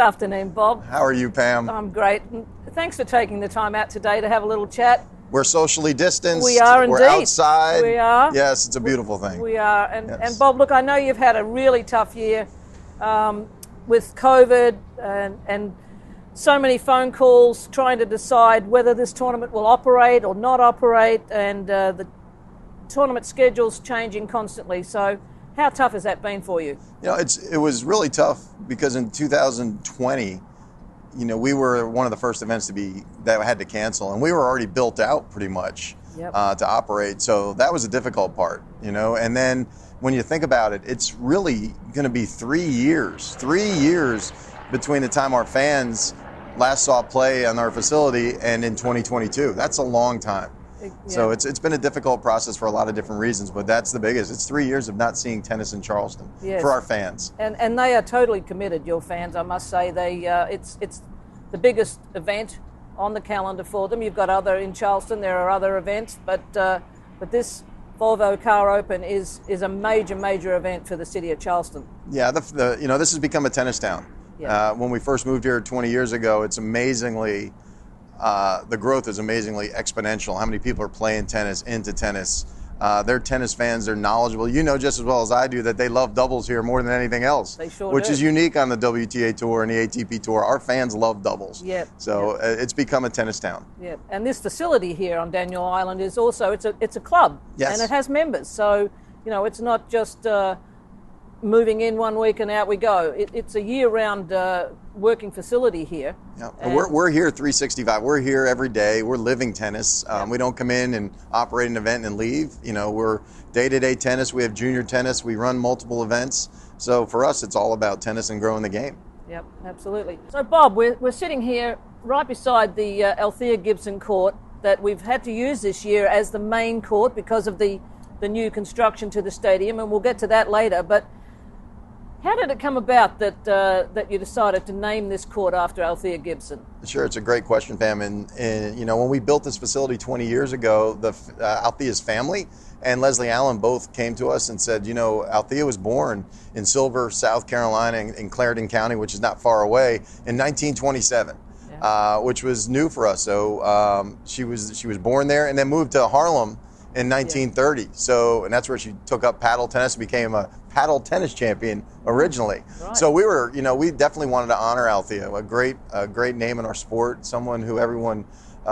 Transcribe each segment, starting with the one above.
afternoon, Bob. How are you, Pam? I'm great. Thanks for taking the time out today to have a little chat. We're socially distanced. We are indeed. We're outside. We are. Yes, it's a beautiful thing. We are. And, Yes. and Bob, look, I know you've had a really tough year with COVID and so many phone calls trying to decide whether this tournament will operate or not operate, and the tournament schedule's changing constantly. So how tough has that been for you? You know, it was really tough because in 2020, you know, we were one of the first events that had to cancel, and we were already built out pretty much to operate. So that was a difficult part, you know. And then when you think about it, it's really going to be 3 years between the time our fans last saw play on our facility and in 2022. That's a long time. Yeah. So it's been a difficult process for a lot of different reasons, but that's the biggest. It's 3 years of not seeing tennis in Charleston for our fans. And they are totally committed, your fans, I must say. It's the biggest event on the calendar for them. You've got other in Charleston, there are other events, but this Volvo Car Open is a major event for the city of Charleston. Yeah, you know, this has become a tennis town. Yeah. When we first moved here 20 years ago, it's amazingly, the growth is amazingly exponential. How many people are playing tennis, into tennis. They're tennis fans, they're knowledgeable. You know just as well as I do that they love doubles here more than anything else. They sure which do. is unique on the WTA Tour and the ATP Tour. Our fans love doubles. Yep. So it's become a tennis town. Yeah, and this facility here on Daniel Island is also, it's a club. Yes. And it has members. So, you know, it's not just moving in 1 week and out we go. It's a year-round working facility here. Yeah, we're here 365. We're here every day. We're living tennis. We don't come in and operate an event and leave. You know, we're day-to-day tennis. We have junior tennis. We run multiple events. So for us, it's all about tennis and growing the game. Yep, absolutely. So Bob, we're sitting here right beside the Althea Gibson court that we've had to use this year as the main court because of the new construction to the stadium, and we'll get to that later. But how did it come about that you decided to name this court after Althea Gibson? Sure, it's a great question, Pam. And you know, when we built this facility 20 years ago, Althea's family and Leslie Allen both came to us and said, you know, Althea was born in Silver, South Carolina, in Clarendon County, which is not far away, in 1927. Which was new for us. So she was born there and then moved to Harlem in 1930. So, and that's where she took up paddle tennis and became a paddle tennis champion originally. Right. So we were, you know, we definitely wanted to honor Althea, a great name in our sport, someone who everyone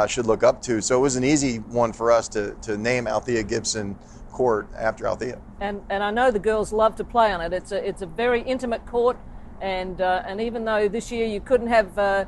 should look up to. So it was an easy one for us to name Althea Gibson Court after Althea. And I know the girls love to play on it. It's a very intimate court, and even though this year you couldn't have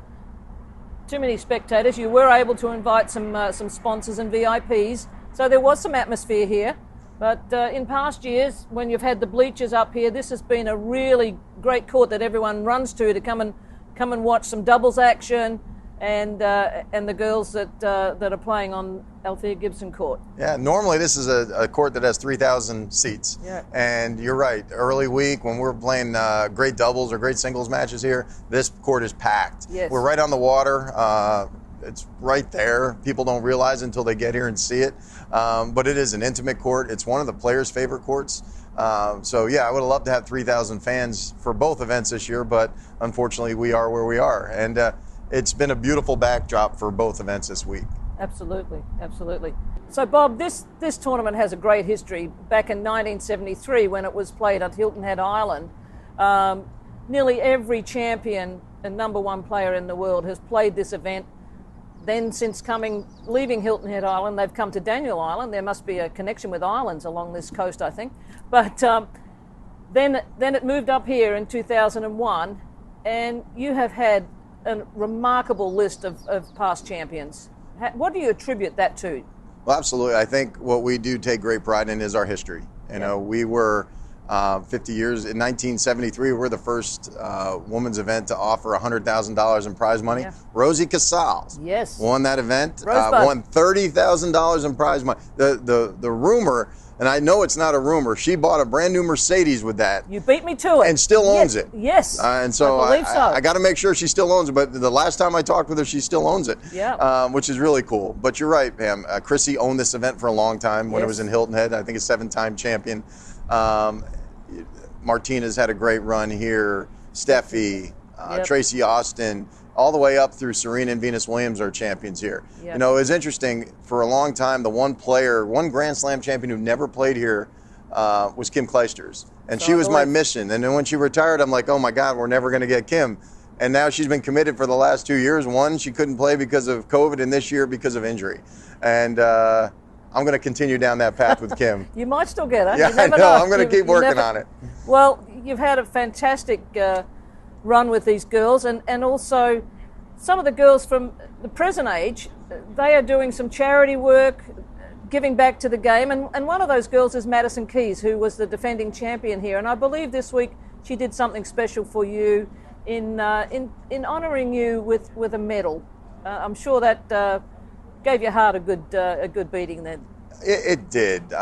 too many spectators, you were able to invite some sponsors and VIPs. So there was some atmosphere here. But in past years, when you've had the bleachers up here, this has been a really great court that everyone runs to come and watch some doubles action, and the girls that are playing on Althea Gibson Court. Yeah, normally this is a court that has 3,000 seats. Yeah. And you're right, early week when we're playing great doubles or great singles matches here, this court is packed. Yes. We're right on the water. It's right there. People don't realize until they get here and see it. But it is an intimate court. It's one of the players' favorite courts. So yeah, I would have loved to have 3,000 fans for both events this year, but unfortunately we are where we are. And it's been a beautiful backdrop for both events this week. Absolutely, absolutely. So Bob, this tournament has a great history. Back in 1973 when it was played at Hilton Head Island, nearly every champion and #1 player in the world has played this event. Then since leaving Hilton Head Island, they've come to Daniel Island. There must be a connection with islands along this coast, I think. But then it moved up here in 2001, and you have had a remarkable list of past champions. What do you attribute that to? Well, absolutely. I think what we do take great pride in is our history. You know, we were 50 years. In 1973, we were the first women's event to offer $100,000 in prize money. Yeah. Rosie Casals won that event, won $30,000 in prize money. The rumor, and I know it's not a rumor, she bought a brand new Mercedes with that. You beat me to it. And still owns it. Yes. And so I believe so. I got to make sure she still owns it, but the last time I talked with her, she still owns it. Yeah. Which is really cool. But you're right, Pam. Chrissy owned this event for a long time when it was in Hilton Head. I think a 7-time champion. Martina's had a great run here. Steffi, Yep. Tracy Austin, all the way up through Serena and Venus Williams are champions here. Yep. You know, it's interesting, for a long time, the one Grand Slam champion who never played here was Kim Clijsters. And she was my mission. And then when she retired, I'm like, oh my God, we're never going to get Kim. And now she's been committed for the last 2 years. One, she couldn't play because of COVID, and this year because of injury. And I'm going to continue down that path with Kim. You might still get her. Yeah, You never I know. know. I'm going to keep working on it. Well, you've had a fantastic run with these girls, and also some of the girls from the present age, they are doing some charity work, giving back to the game, and one of those girls is Madison Keys, who was the defending champion here, and I believe this week she did something special for you in honouring you with a medal. I'm sure that gave your heart a good beating then. It did.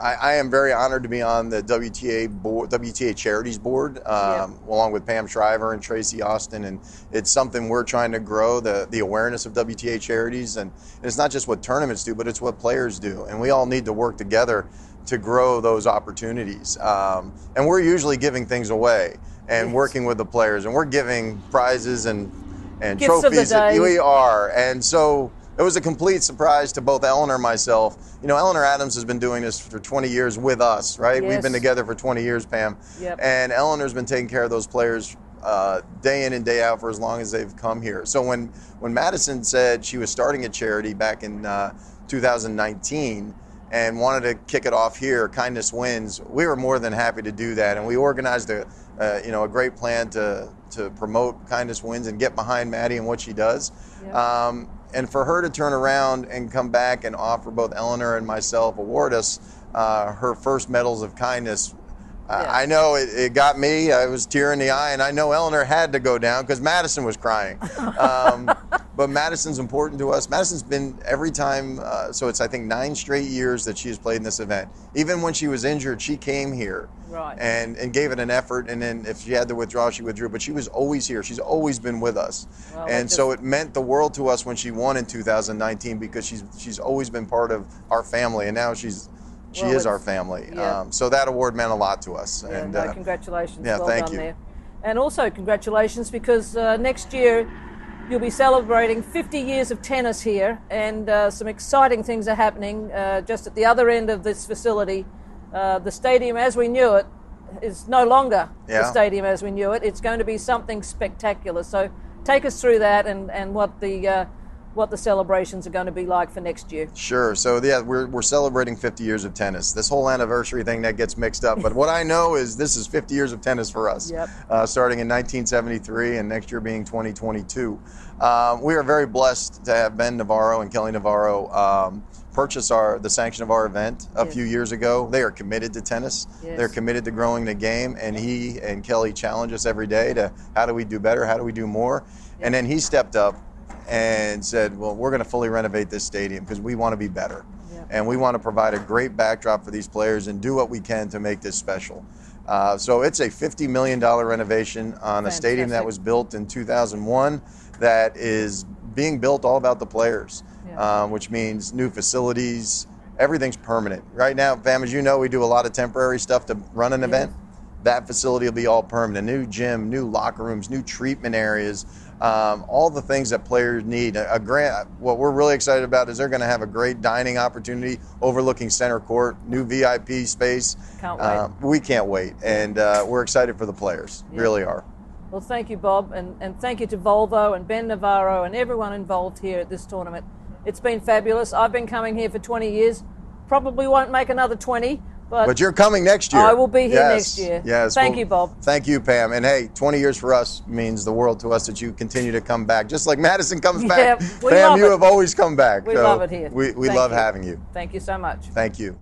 I am very honored to be on the WTA Charities Board, along with Pam Shriver and Tracy Austin, and it's something we're trying to grow, the awareness of WTA charities, and it's not just what tournaments do, but it's what players do, and we all need to work together to grow those opportunities. And we're usually giving things away and working with the players, and we're giving prizes and Gifts trophies. Of the day. We are, and so it was a complete surprise to both Eleanor and myself. You know, Eleanor Adams has been doing this for 20 years with us, right? Yes. We've been together for 20 years, Pam. Yep. And Eleanor's been taking care of those players day in and day out for as long as they've come here. So when Madison said she was starting a charity back in 2019 and wanted to kick it off here, Kindness Wins, we were more than happy to do that. And we organized a great plan to promote Kindness Wins and get behind Maddie and what she does. Yep. And for her to turn around and come back and offer both Eleanor and myself, award us her first medals of kindness, I know it got me. I was tear in the eye, and I know Eleanor had to go down because Madison was crying. But Madison's important to us. Madison's been every time, so it's I think 9 straight years that she has played in this event. Even when she was injured, she came here and gave it an effort, and then if she had to withdraw, she withdrew. But she was always here. She's always been with us. Well, and so it meant the world to us when she won in 2019 because she's always been part of our family, and now she is our family. Yeah. So that award meant a lot to us. Yeah, and congratulations. Yeah, well thank done you. there. And also congratulations because next year you'll be celebrating 50 years of tennis here, and some exciting things are happening just at the other end of this facility. The stadium as we knew it is no longer the stadium as we knew it. It's going to be something spectacular. So take us through that and what the celebrations are going to be like for next year. Sure. So yeah, we're celebrating 50 years of tennis. This whole anniversary thing that gets mixed up, but what I know is this is 50 years of tennis for us. Yep. Starting in 1973 and next year being 2022. We are very blessed to have Ben Navarro and Kelly Navarro purchase the sanction of our event a few years ago. They are committed to tennis. Yes. They're committed to growing the game, and he and Kelly challenge us every day to how do we do better, how do we do more, and then he stepped up and said, well, we're going to fully renovate this stadium because we want to be better. Yep. And we want to provide a great backdrop for these players and do what we can to make this special. So it's a $50 million renovation on a stadium that was built in 2001 that is being built all about the players, which means new facilities, everything's permanent. Right now, Pam, as you know, we do a lot of temporary stuff to run an event. That facility will be all permanent. New gym, new locker rooms, new treatment areas, all the things that players need. What we're really excited about is they're going to have a great dining opportunity overlooking center court, new VIP space. Can't wait. We can't wait, and we're excited for the players. Really are. Well, thank you, Bob, and thank you to Volvo and Ben Navarro and everyone involved here at this tournament. It's been fabulous. I've been coming here for 20 years. Probably won't make another 20. But you're coming next year. I will be here next year. Yes. Thank you, Bob. Thank you, Pam. And hey, 20 years for us means the world to us that you continue to come back. Just like Madison comes back. Pam, you have always come back. We love it here. We love having you. Thank you so much. Thank you.